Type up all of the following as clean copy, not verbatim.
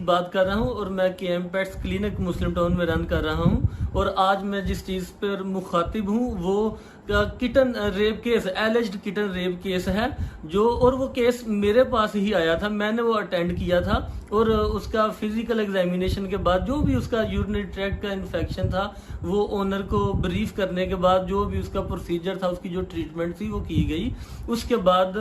बात कर रहा हूं और मैं केएम पेट्स क्लिनिक मुस्लिम टाउन में रन कर रहा हूं। और आज मैं जिस चीज़ पर मुखातिब हूं वो kitten rape case, एलिज्ड kitten rape case है जो, और वो केस मेरे पास ही आया था, मैंने वो अटेंड किया था। और उसका फिजिकल एग्जामिनेशन के बाद जो भी उसका यूरिनरी ट्रैक्ट का इन्फेक्शन था वो ओनर को ब्रीफ करने के बाद जो भी उसका प्रोसीजर था, उसकी जो ट्रीटमेंट थी वो की गई। उसके बाद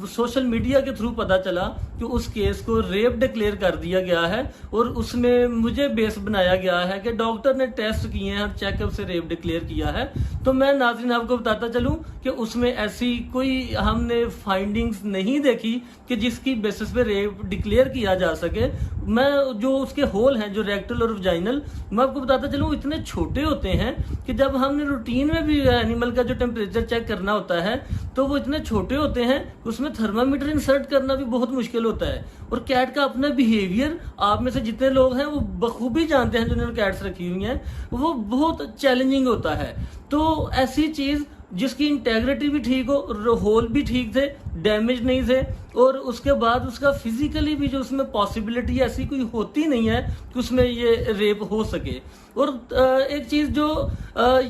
सोशल मीडिया के थ्रू पता चला कि उस केस को रेप डिक्लेयर कर दिया गया है और उसमें मुझे बेस बनाया गया है कि डॉक्टर ने टेस्ट किए हैं और चेकअप से रेप डिक्लेयर किया है। तो मैं नाज़रीन आपको बताता चलूं कि उसमें ऐसी कोई हमने फाइंडिंग्स नहीं देखी कि जिसकी बेसिस पे रेप डिक्लेयर किया जा सके। मैं जो उसके होल हैं, जो रेक्टल और वजाइनल, मैं आपको बताता चलूं इतने छोटे होते हैं कि जब हमने रूटीन में भी एनिमल का जो टेम्परेचर चेक करना होता है तो वो इतने छोटे होते हैं, उसमें थर्मामीटर इंसर्ट करना भी बहुत मुश्किल होता है। और कैट का अपना बिहेवियर आप में से जितने लोग हैं वो बखूबी जानते हैं, जिन्होंने कैट्स रखी हुई हैं, वो बहुत चैलेंजिंग होता है। तो ऐसी चीज जिसकी इंटेग्रिटी भी ठीक हो, होल भी ठीक थे, डैमेज नहीं थे, और उसके बाद उसका फिजिकली भी जो उसमें पॉसिबिलिटी ऐसी कोई होती नहीं है कि उसमें ये रेप हो सके। और एक चीज जो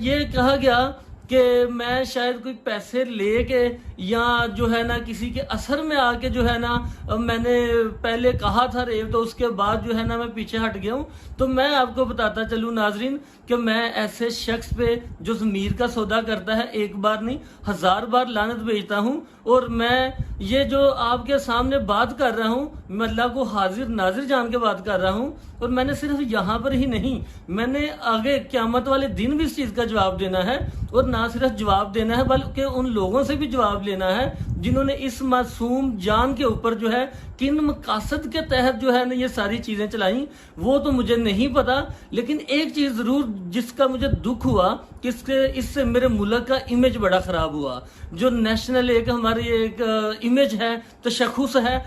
ये कहा गया कि मैं शायद कोई पैसे लेके या जो है ना किसी के असर में आके जो है ना मैंने पहले कहा था रेप, तो उसके बाद जो है ना मैं पीछे हट गया हूं। तो मैं आपको बताता चलूं नाजरीन कि मैं ऐसे शख्स पे जो ज़मीर का सौदा करता है एक बार नहीं 1000 बार लानत भेजता हूं। और मैं ये जो आपके सामने बात कर रहा हूं, मैं अल्लाह को हाजिर नाजिर जान के बात कर रहा हूं। और मैंने सिर्फ यहाँ पर ही नहीं, मैंने आगे क़यामत वाले दिन भी इस चीज़ का जवाब देना है। और ना सिर्फ जवाब देना है बल्कि उन लोगों से भी जवाब लेना है जिन्होंने इस मासूम जान के ऊपर जो है किन मकासद के तहत जो है ना ये सारी चीजें चलाई, वो तो मुझे नहीं पता। लेकिन एक चीज जरूर जिसका मुझे दुख हुआ कि इससे मेरे मुल्क का इमेज बड़ा खराब हुआ। जो नेशनल एक हमारी एक इमेज है, तशख़्ख़ुस है,